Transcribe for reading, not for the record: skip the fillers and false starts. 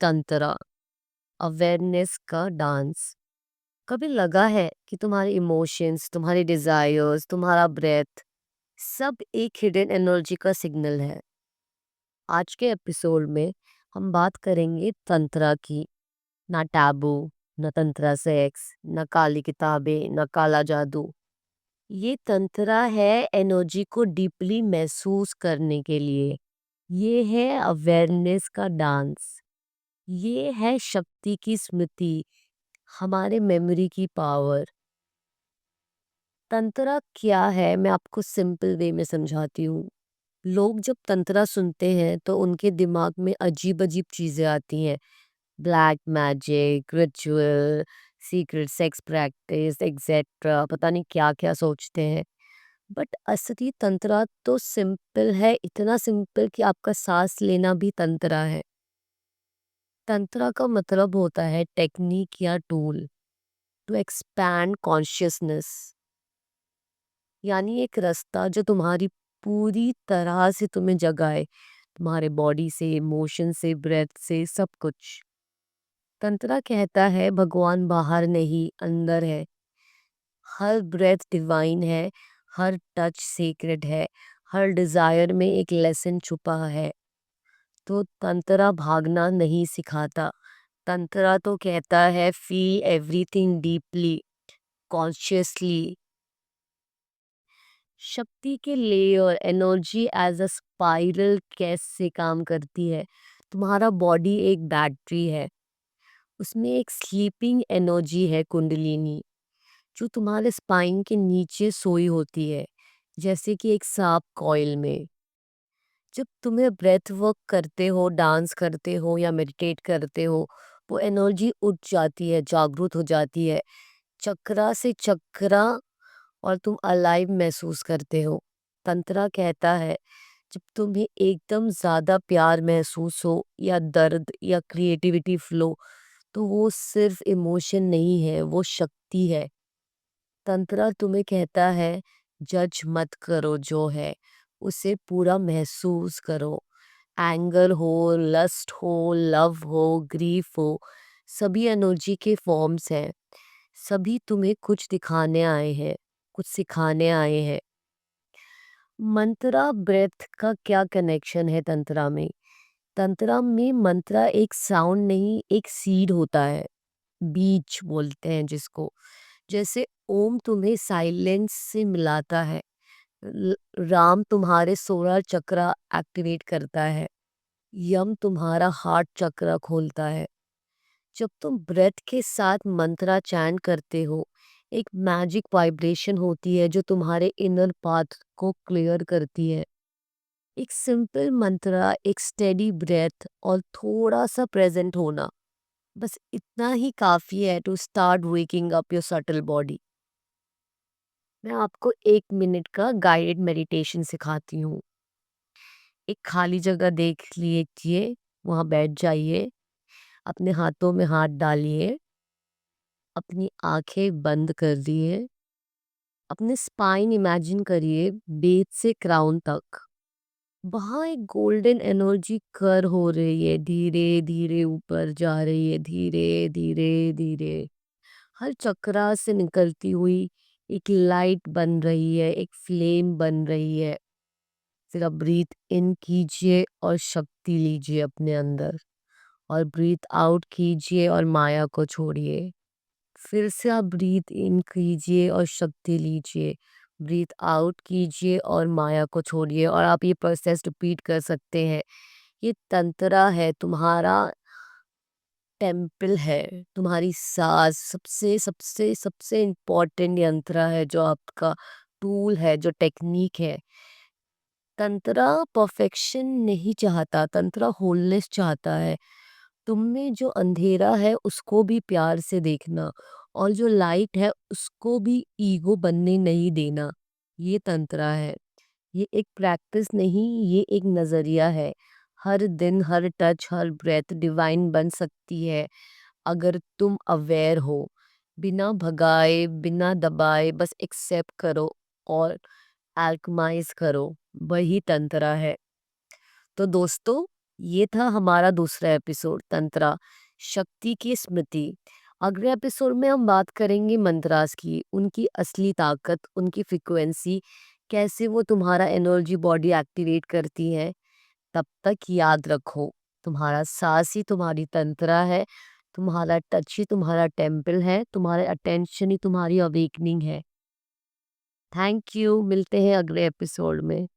Tantra, awareness का dance. कभी लगा है कि तुम्हारे इमोशंस, तुम्हारे डिजायर्स, तुम्हारा ब्रेथ सब एक हिडन एनर्जी का सिग्नल है? आज के एपिसोड में हम बात करेंगे तंत्रा की। ना टैबू, न तंत्रा सेक्स, न काली किताबें, न काला जादू। ये तंत्रा है एनर्जी को डीपली महसूस करने के लिए। ये है अवेयरनेस का डांस। ये है शक्ति की स्मृति, हमारे मेमोरी की पावर। तंत्रा क्या है, मैं आपको सिंपल वे में समझाती हूँ। लोग जब तंत्रा सुनते हैं तो उनके दिमाग में अजीब अजीब चीजें आती हैं। Black magic, ritual, secret sex practice etcetera, पता नहीं क्या क्या सोचते हैं। बट असली तंत्रा तो सिंपल है, इतना सिंपल कि आपका सांस लेना भी तंत्रा है। तंत्रा का मतलब होता है टेक्निक या टूल टू एक्सपैंड कॉन्शियसनेस, यानी एक रास्ता जो तुम्हारी पूरी तरह से तुम्हें जगाए, तुम्हारे बॉडी से, इमोशन से, ब्रेथ से, सब कुछ। तंत्रा कहता है भगवान बाहर नहीं, अंदर है। हर ब्रेथ डिवाइन है, हर टच सीक्रेट है, हर डिजायर में एक लेसन छुपा है। तो तंत्रा भागना नहीं सिखाता। तंत्रा तो कहता है फील एवरीथिंग डीपली, कॉन्शियसली। शक्ति के layer, energy as a spiral कैसे काम करती है? तुम्हारा बॉडी एक बैटरी है, उसमें एक स्लीपिंग एनर्जी है कुंडलिनी, जो तुम्हारे स्पाइन के नीचे सोई होती है, जैसे कि एक सांप कॉइल में। जब तुम्हें ब्रेथ वर्क करते हो, डांस करते हो या मेडिटेट करते हो, वो एनर्जी उठ जाती है, जागरूक हो जाती है, चक्रा से चक्रा, और तुम अलाइव महसूस करते हो। तंत्रा कहता है जब तुम्हें एकदम ज्यादा प्यार महसूस हो या दर्द या क्रिएटिविटी फ्लो, तो वो सिर्फ इमोशन नहीं है, वो शक्ति है। तंत्रा तुम्हें कहता है जज मत करो, जो है उसे पूरा महसूस करो। एंगर हो, लस्ट हो, लव हो, ग्रीफ हो, सभी एनर्जी के फॉर्म्स हैं। सभी तुम्हें कुछ दिखाने आए हैं, कुछ सिखाने आए हैं। मंत्रा ब्रेथ का क्या कनेक्शन है तंत्रा में? तंत्रा में मंत्रा एक साउंड नहीं, एक सीड होता है, बीज बोलते हैं जिसको। जैसे ओम तुम्हें साइलेंस से मिलाता है, राम तुम्हारे 16 चक्रा एक्टिवेट करता है, यम तुम्हारा हार्ट चक्र खोलता है। जब तुम ब्रेथ के साथ मंत्रा चैंट करते हो, एक मैजिक वाइब्रेशन होती है जो तुम्हारे इनर पाथ को क्लियर करती है। एक सिंपल मंत्रा, एक स्टेडी ब्रेथ और थोड़ा सा प्रेजेंट होना, बस इतना ही काफी है to start waking up your subtle body. मैं आपको 1 मिनट का गाइडेड मेडिटेशन सिखाती हूँ। एक खाली जगह देख लीजिए, वहां बैठ जाइए, अपने हाथों में हाथ डालिए, अपनी आंखें बंद कर दिए, अपने स्पाइन इमेजिन करिए बेस से क्राउन तक। वहां एक गोल्डन एनर्जी कर हो रही है, धीरे धीरे ऊपर जा रही है, धीरे धीरे धीरे, हर चक्रा से निकलती हुई एक लाइट बन रही है, एक फ्लेम बन रही है। फिर अब ब्रीथ इन कीजिए और शक्ति लीजिए अपने अंदर, और ब्रीथ आउट कीजिए और माया को छोड़िए। फिर से आप ब्रीथ इन कीजिए और शक्ति लीजिए, ब्रीथ आउट कीजिए और माया को छोड़िए, और आप ये प्रोसेस रिपीट कर सकते हैं। ये तंत्रा है, तुम्हारा टेम्पल है, तुम्हारी सांस सबसे सबसे सबसे इम्पोर्टेंट यंत्र है, जो आपका टूल है, जो टेक्निक है। तंत्रा परफेक्शन नहीं चाहता, तंत्रा होलनेस चाहता है। तुम में जो अंधेरा है उसको भी प्यार से देखना, और जो लाइट है उसको भी ईगो बनने नहीं देना। ये तंत्रा है। ये एक प्रैक्टिस नहीं, ये एक नजरिया है। हर दिन, हर टच, हर ब्रेथ डिवाइन बन सकती है अगर तुम अवेयर हो। बिना भगाए, बिना दबाए, बस एक्सेप्ट करो और अल्कमाइज करो। वही तंत्रा है। तो दोस्तों, ये था हमारा दूसरा एपिसोड तंत्रा शक्ति की स्मृति। अगले एपिसोड में हम बात करेंगे मंत्रास की, उनकी असली ताकत, उनकी फ्रिक्वेंसी, कैसे वो तुम्हारा एनर्जी बॉडी एक्टिवेट करती है। तब तक याद रखो, तुम्हारा सांस ही तुम्हारी तंत्रा है, तुम्हारा टच ही तुम्हारा टेम्पल है, तुम्हारे अटेंशन ही तुम्हारी अवेकनिंग है। थैंक यू, मिलते हैं अगले एपिसोड में।